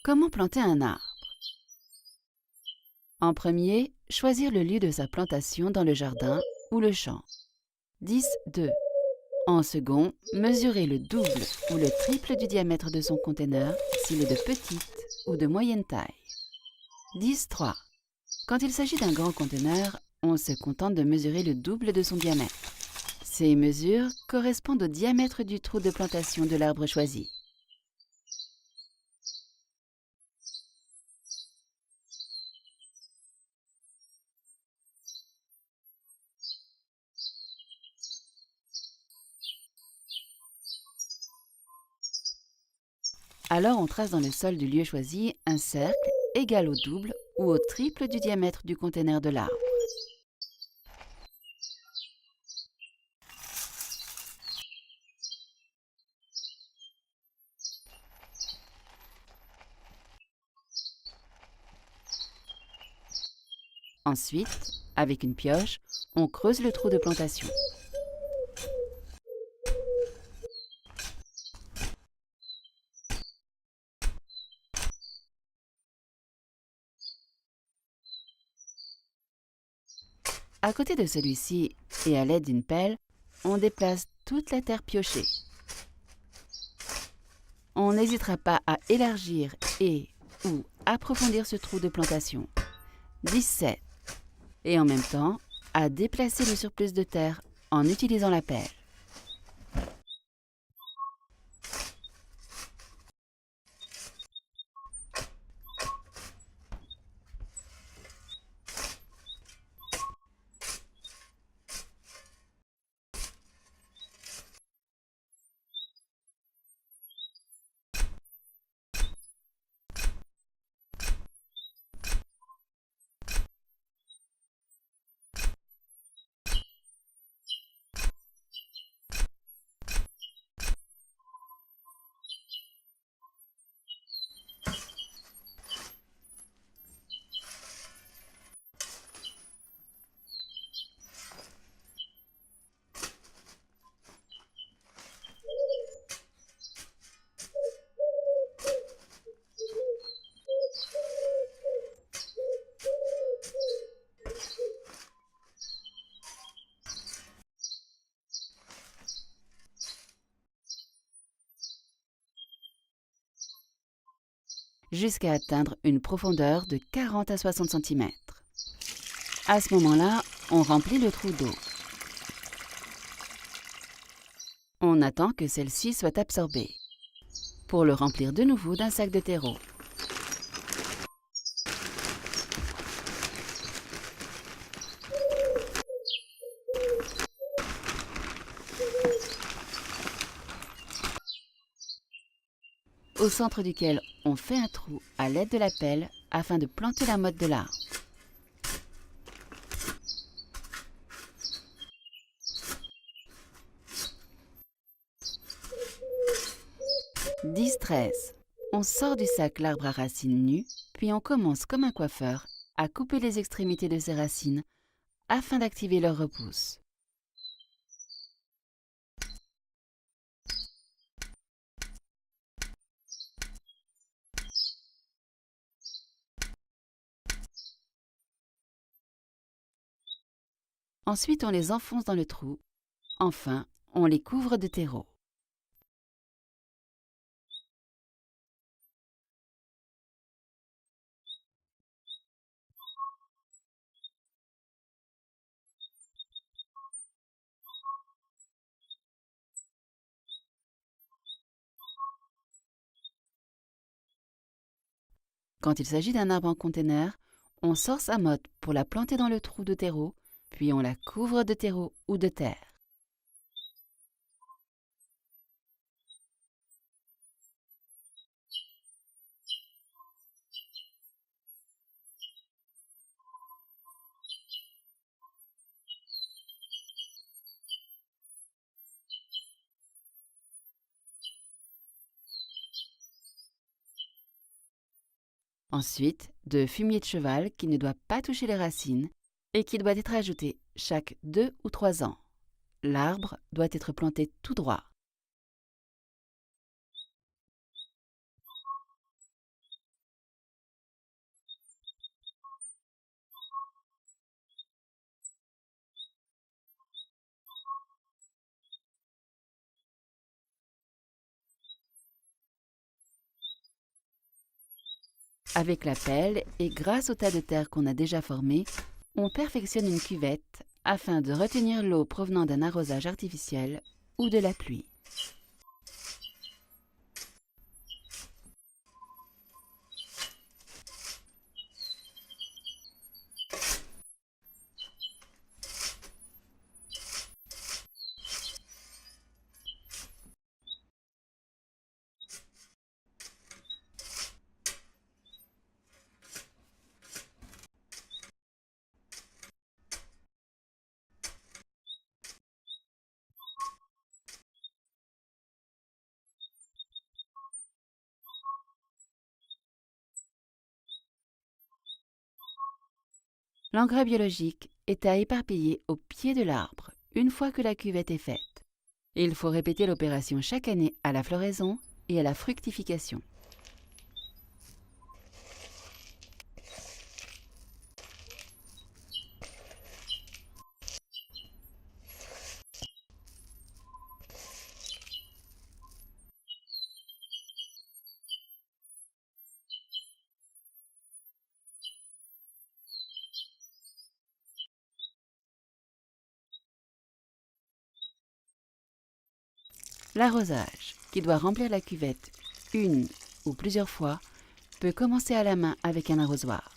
Comment planter un arbre? En premier, choisir le lieu de sa plantation dans le jardin ou le champ. 10-2. En second, mesurer le double ou le triple du diamètre de son conteneur s'il est de petite ou de moyenne taille. 10-3. Quand il s'agit d'un grand conteneur, on se contente de mesurer le double de son diamètre. Ces mesures correspondent au diamètre du trou de plantation de l'arbre choisi. Alors on trace dans le sol du lieu choisi un cercle égal au double ou au triple du diamètre du conteneur de l'arbre. Ensuite, avec une pioche, on creuse le trou de plantation. À côté de celui-ci, et à l'aide d'une pelle, on déplace toute la terre piochée. On n'hésitera pas à élargir ou approfondir ce trou de plantation. 17. Et en même temps, à déplacer le surplus de terre en utilisant la pelle. Jusqu'à atteindre une profondeur de 40 à 60 cm. À ce moment-là, on remplit le trou d'eau. On attend que celle-ci soit absorbée, pour le remplir de nouveau d'un sac de terreau. Au centre duquel on fait un trou à l'aide de la pelle afin de planter la motte de l'arbre. 10-13. On sort du sac l'arbre à racines nues, puis on commence comme un coiffeur à couper les extrémités de ses racines afin d'activer leur repousse. Ensuite, on les enfonce dans le trou. Enfin, on les couvre de terreau. Quand il s'agit d'un arbre en conteneur, on sort sa motte pour la planter dans le trou de terreau, puis on la couvre de terreau ou de terre. Ensuite, de fumier de cheval qui ne doit pas toucher les racines et qui doit être ajouté chaque 2 ou 3 ans. L'arbre doit être planté tout droit. Avec la pelle et grâce au tas de terre qu'on a déjà formé, on perfectionne une cuvette afin de retenir l'eau provenant d'un arrosage artificiel ou de la pluie. L'engrais biologique est à éparpiller au pied de l'arbre une fois que la cuvette est faite. Il faut répéter l'opération chaque année à la floraison et à la fructification. L'arrosage, qui doit remplir la cuvette une ou plusieurs fois, peut commencer à la main avec un arrosoir.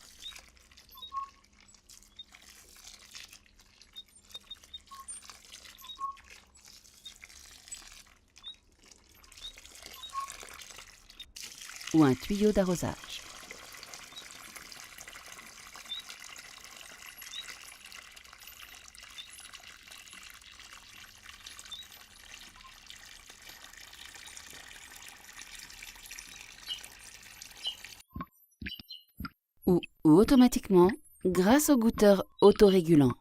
Ou un tuyau d'arrosage. Ou automatiquement grâce au goutteur autorégulant.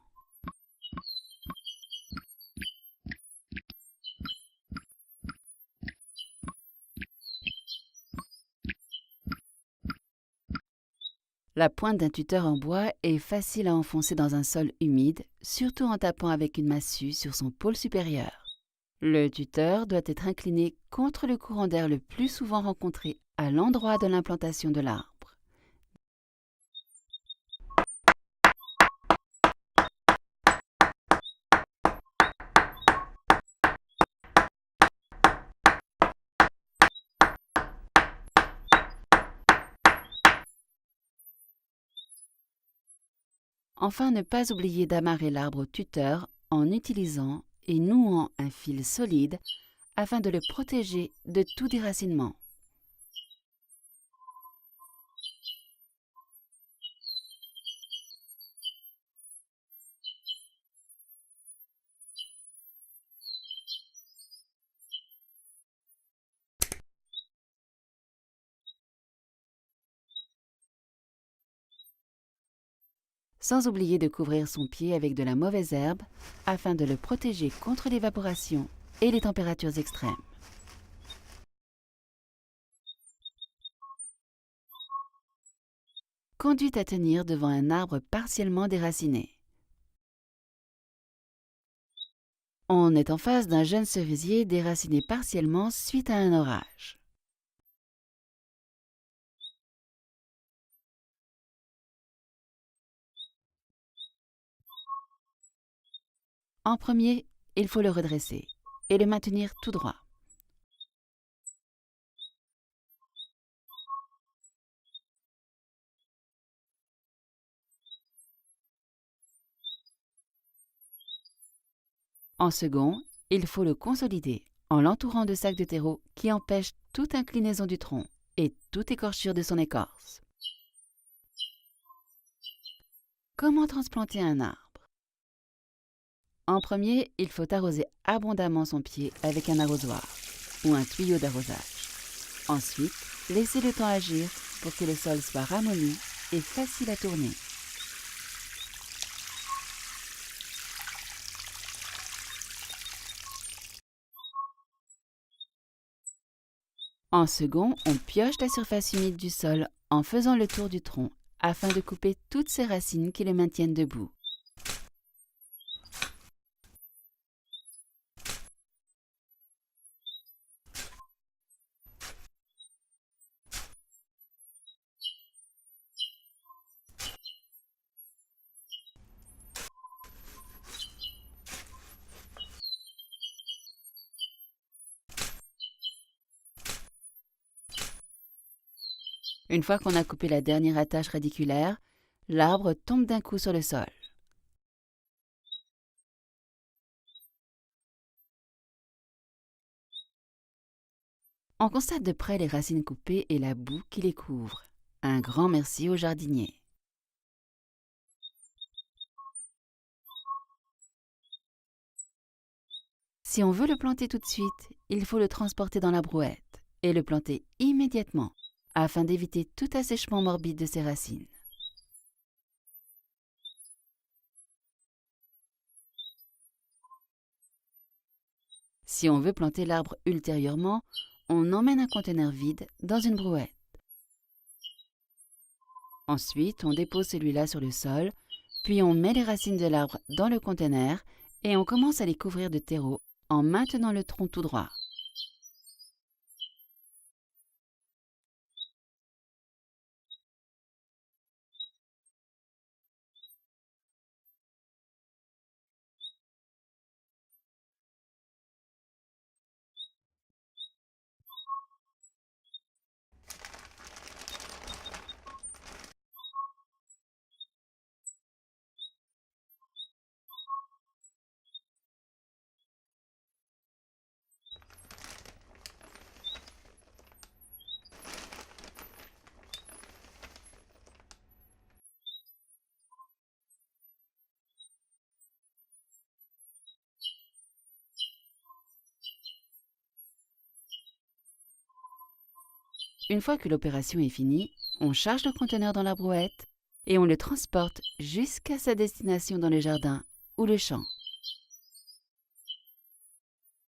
La pointe d'un tuteur en bois est facile à enfoncer dans un sol humide, surtout en tapant avec une massue sur son pôle supérieur. Le tuteur doit être incliné contre le courant d'air le plus souvent rencontré à l'endroit de l'implantation de l'arbre. Enfin, ne pas oublier d'amarrer l'arbre au tuteur en utilisant et nouant un fil solide afin de le protéger de tout déracinement. Sans oublier de couvrir son pied avec de la mauvaise herbe afin de le protéger contre l'évaporation et les températures extrêmes. Conduite à tenir devant un arbre partiellement déraciné. On est en face d'un jeune cerisier déraciné partiellement suite à un orage. En premier, il faut le redresser et le maintenir tout droit. En second, il faut le consolider en l'entourant de sacs de terreau qui empêchent toute inclinaison du tronc et toute écorchure de son écorce. Comment transplanter un arbre? En premier, il faut arroser abondamment son pied avec un arrosoir ou un tuyau d'arrosage. Ensuite, laissez le temps agir pour que le sol soit ramolli et facile à tourner. En second, on pioche la surface humide du sol en faisant le tour du tronc afin de couper toutes ces racines qui le maintiennent debout. Une fois qu'on a coupé la dernière attache radiculaire, l'arbre tombe d'un coup sur le sol. On constate de près les racines coupées et la boue qui les couvre. Un grand merci au jardinier. Si on veut le planter tout de suite, il faut le transporter dans la brouette et le planter immédiatement afin d'éviter tout assèchement morbide de ses racines. Si on veut planter l'arbre ultérieurement, on emmène un conteneur vide dans une brouette. Ensuite, on dépose celui-là sur le sol, puis on met les racines de l'arbre dans le conteneur et on commence à les couvrir de terreau en maintenant le tronc tout droit. Une fois que l'opération est finie, on charge le conteneur dans la brouette et on le transporte jusqu'à sa destination dans le jardin ou le champ.